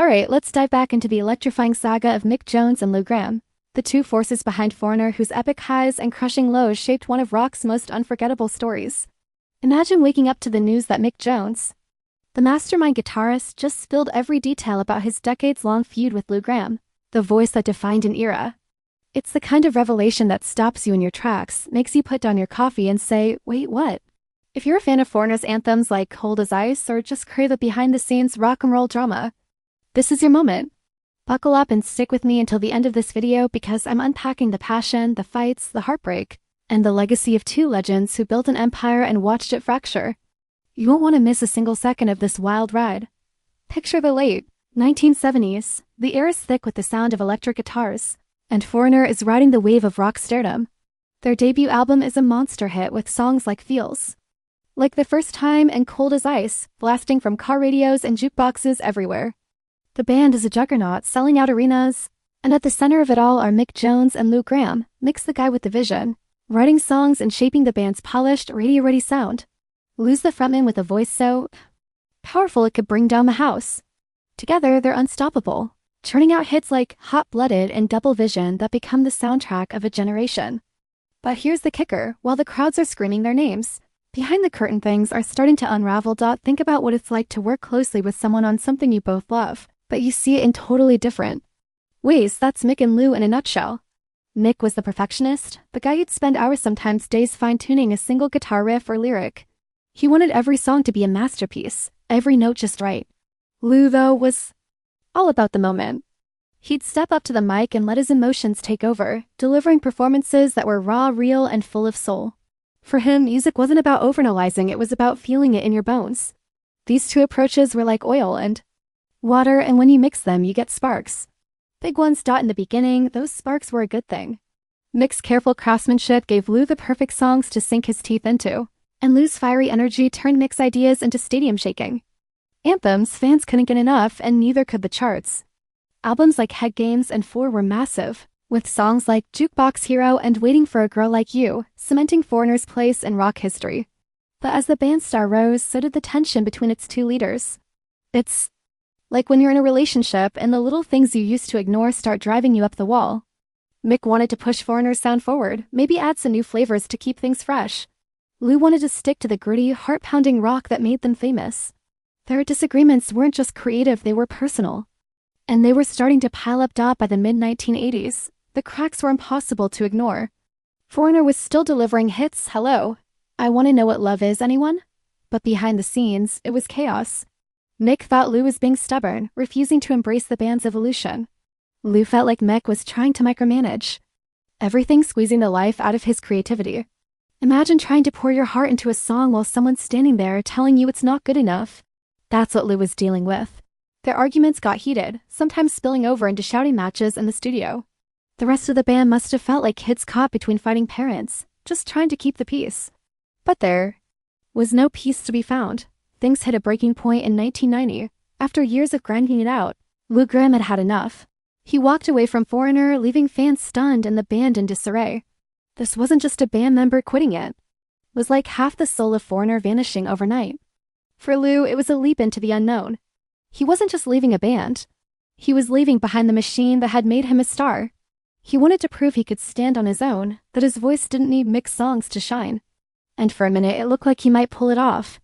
Alright, let's dive back into the electrifying saga of Mick Jones and Lou Gramm, the two forces behind Foreigner whose epic highs and crushing lows shaped one of rock's most unforgettable stories. Imagine waking up to the news that Mick Jones, the mastermind guitarist, just spilled every detail about his decades-long feud with Lou Gramm, the voice that defined an era. It's the kind of revelation that stops you in your tracks, makes you put down your coffee and say, wait, what? If you're a fan of Foreigner's anthems like Cold as Ice or just crave a behind-the-scenes rock and roll drama, this is your moment. Buckle up and stick with me until the end of this video because I'm unpacking the passion, the fights, the heartbreak, and the legacy of two legends who built an empire and watched it fracture. You won't want to miss a single second of this wild ride. Picture the late 1970s. The air is thick with the sound of electric guitars, and Foreigner is riding the wave of rock stardom. Their debut album is a monster hit with songs like Feels Like the First Time and Cold as Ice, blasting from car radios and jukeboxes everywhere. The band is a juggernaut, selling out arenas, and at the center of it all are Mick Jones and Lou Gramm, Mick's the guy with the vision, writing songs and shaping the band's polished, radio-ready sound. Lou's the frontman with a voice so powerful it could bring down the house. Together, they're unstoppable, churning out hits like Hot-Blooded and Double Vision that become the soundtrack of a generation. But here's the kicker: while the crowds are screaming their names, behind the curtain things are starting to unravel. Think about what it's like to work closely with someone on something you both love, but you see it in totally different ways. That's Mick and Lou in a nutshell. Mick was the perfectionist, the guy who'd spend hours, sometimes days, fine-tuning a single guitar riff or lyric. He wanted every song to be a masterpiece, every note just right. Lou, though, was all about the moment. He'd step up to the mic and let his emotions take over, delivering performances that were raw, real, and full of soul. For him, music wasn't about overanalyzing, it was about feeling it in your bones. These two approaches were like oil and water, and when you mix them, you get sparks. Big ones. In the beginning, those sparks were a good thing. Mick's careful craftsmanship gave Lou the perfect songs to sink his teeth into, and Lou's fiery energy turned Mick's ideas into stadium shaking anthems fans couldn't get enough, and neither could the charts. Albums like Head Games and Four were massive, with songs like Jukebox Hero and Waiting for a Girl Like You, cementing Foreigner's place in rock history. But as the band's star rose, so did the tension between its two leaders. It's like when you're in a relationship and the little things you used to ignore start driving you up the wall. Mick wanted to push Foreigner's sound forward, maybe add some new flavors to keep things fresh. Lou wanted to stick to the gritty, heart-pounding rock that made them famous. Their disagreements weren't just creative, they were personal. And they were starting to pile up. By the mid-1980s, the cracks were impossible to ignore. Foreigner was still delivering hits. Hello, I Want to Know What Love Is, anyone? But behind the scenes, it was chaos. Mick thought Lou was being stubborn, refusing to embrace the band's evolution. Lou felt like Mick was trying to micromanage everything, squeezing the life out of his creativity. Imagine trying to pour your heart into a song while someone's standing there telling you it's not good enough. That's what Lou was dealing with. Their arguments got heated, sometimes spilling over into shouting matches in the studio. The rest of the band must have felt like kids caught between fighting parents, just trying to keep the peace. But there was no peace to be found. Things hit a breaking point in 1990. After years of grinding it out, Lou Gramm had had enough. He walked away from Foreigner, leaving fans stunned and the band in disarray. This wasn't just a band member quitting it. It was like half the soul of Foreigner vanishing overnight. For Lou, it was a leap into the unknown. He wasn't just leaving a band. He was leaving behind the machine that had made him a star. He wanted to prove he could stand on his own, that his voice didn't need Mick's songs to shine. And for a minute, it looked like he might pull it off.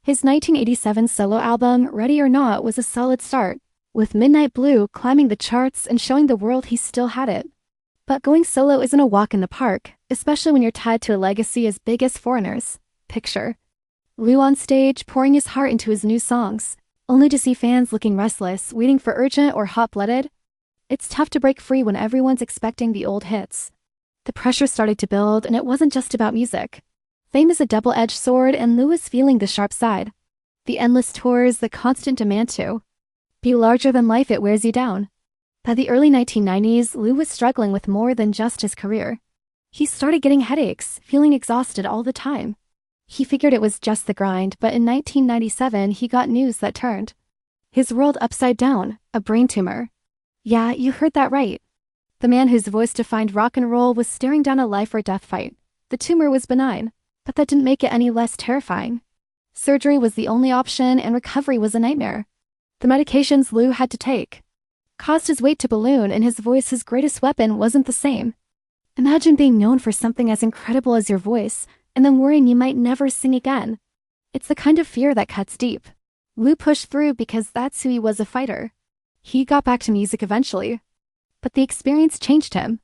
His 1987 solo album, Ready or Not, was a solid start, with Midnight Blue climbing the charts and showing the world he still had it. But going solo isn't a walk in the park, especially when you're tied to a legacy as big as Foreigner's. Picture Lou on stage pouring his heart into his new songs, only to see fans looking restless, waiting for Urgent or Hot-Blooded. It's tough to break free when everyone's expecting the old hits. The pressure started to build, and it wasn't just about music. Fame is a double-edged sword, and Lou was feeling the sharp side. The endless tours, the constant demand to be larger than life, it wears you down. By the early 1990s, Lou was struggling with more than just his career. He started getting headaches, feeling exhausted all the time. He figured it was just the grind, but in 1997 he got news that turned his world upside down: a brain tumor. Yeah, you heard that right. The man whose voice defined rock and roll was staring down a life or death fight. The tumor was benign, but that didn't make it any less terrifying. Surgery was the only option, and recovery was a nightmare. The medications Lou had to take caused his weight to balloon, and his voice, his greatest weapon, wasn't the same. Imagine being known for something as incredible as your voice, and then worrying you might never sing again. It's the kind of fear that cuts deep. Lou pushed through because that's who he was, a fighter. He got back to music eventually. But the experience changed him.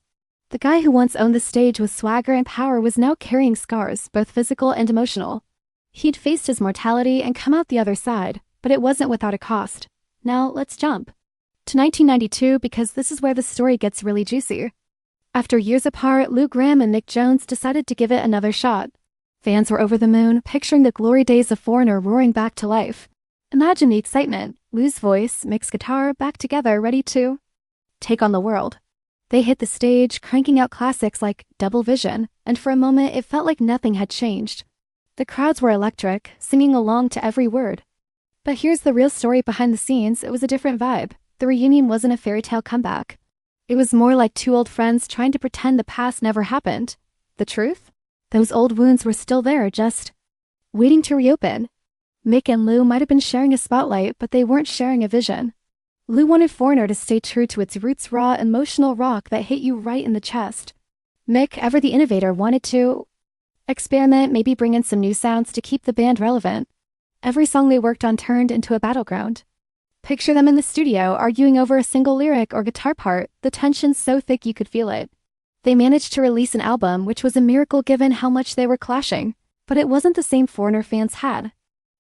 The guy who once owned the stage with swagger and power was now carrying scars, both physical and emotional. He'd faced his mortality and come out the other side, but it wasn't without a cost. Now, let's jump to 1992, because this is where the story gets really juicy. After years apart, Lou Gramm and Mick Jones decided to give it another shot. Fans were over the moon, picturing the glory days of Foreigner roaring back to life. Imagine the excitement. Lou's voice, Mick's guitar, back together, ready to take on the world. They hit the stage, cranking out classics like Double Vision, and for a moment it felt like nothing had changed. The crowds were electric, singing along to every word. But here's the real story behind the scenes. It was a different vibe. The reunion wasn't a fairy tale comeback. It was more like two old friends trying to pretend the past never happened. The truth? Those old wounds were still there, just waiting to reopen. Mick and Lou might have been sharing a spotlight, but they weren't sharing a vision. Lou wanted Foreigner to stay true to its roots, raw, emotional rock that hit you right in the chest. Mick, ever the innovator, wanted to experiment, maybe bring in some new sounds to keep the band relevant. Every song they worked on turned into a battleground. Picture them in the studio, arguing over a single lyric or guitar part, the tension so thick you could feel it. They managed to release an album, which was a miracle given how much they were clashing. But it wasn't the same Foreigner fans had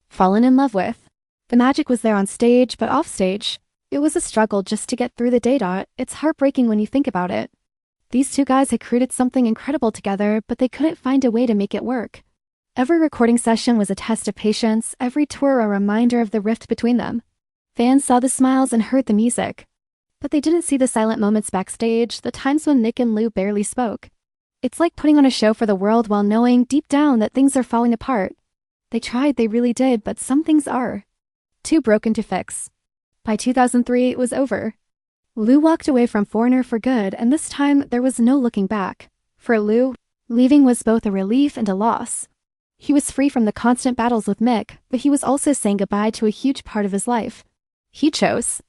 fallen in love with. The magic was there on stage, but off stage, it was a struggle just to get through the day. It's heartbreaking when you think about it. These two guys had created something incredible together, but they couldn't find a way to make it work. Every recording session was a test of patience, every tour a reminder of the rift between them. Fans saw the smiles and heard the music. But they didn't see the silent moments backstage, the times when Mick and Lou barely spoke. It's like putting on a show for the world while knowing deep down that things are falling apart. They tried, they really did, but some things are too broken to fix. By 2003, it was over. Lou walked away from Foreigner for good, and this time there was no looking back. For Lou, leaving was both a relief and a loss. He was free from the constant battles with Mick, but he was also saying goodbye to a huge part of his life. He chose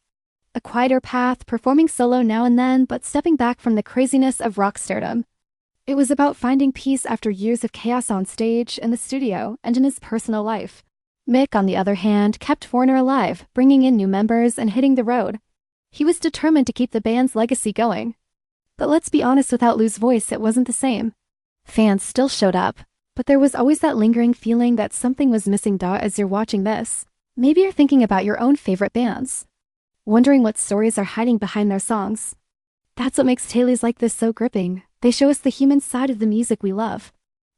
a quieter path, performing solo now and then, but stepping back from the craziness of rock stardom. It was about finding peace after years of chaos on stage, in the studio, and in his personal life. Mick, on the other hand, kept Foreigner alive, bringing in new members and hitting the road. He was determined to keep the band's legacy going. But let's be honest, without Lou's voice, it wasn't the same. Fans still showed up, but there was always that lingering feeling that something was missing. As you're watching this, maybe you're thinking about your own favorite bands, wondering what stories are hiding behind their songs. That's what makes tales like this so gripping. They show us the human side of the music we love.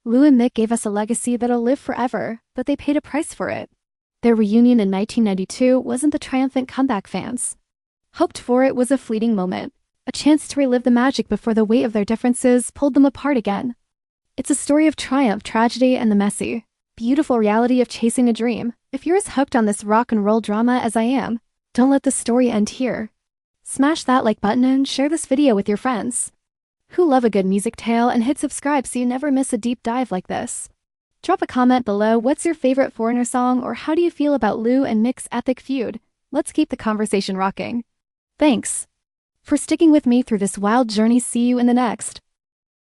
Lou and Mick gave us a legacy that'll live forever, but they paid a price for it. Their reunion in 1992 wasn't the triumphant comeback fans hoped for. It was a fleeting moment, a chance to relive the magic before the weight of their differences pulled them apart again. It's a story of triumph, tragedy, and the messy, beautiful reality of chasing a dream. If you're as hooked on this rock and roll drama as I am, don't let the story end here. Smash that like button and share this video with your friends who love a good music tale, and hit subscribe so you never miss a deep dive like this. Drop a comment below. What's your favorite Foreigner song, or how do you feel about Lou and Mick's epic feud? Let's keep the conversation rocking. Thanks for sticking with me through this wild journey. See you in the next.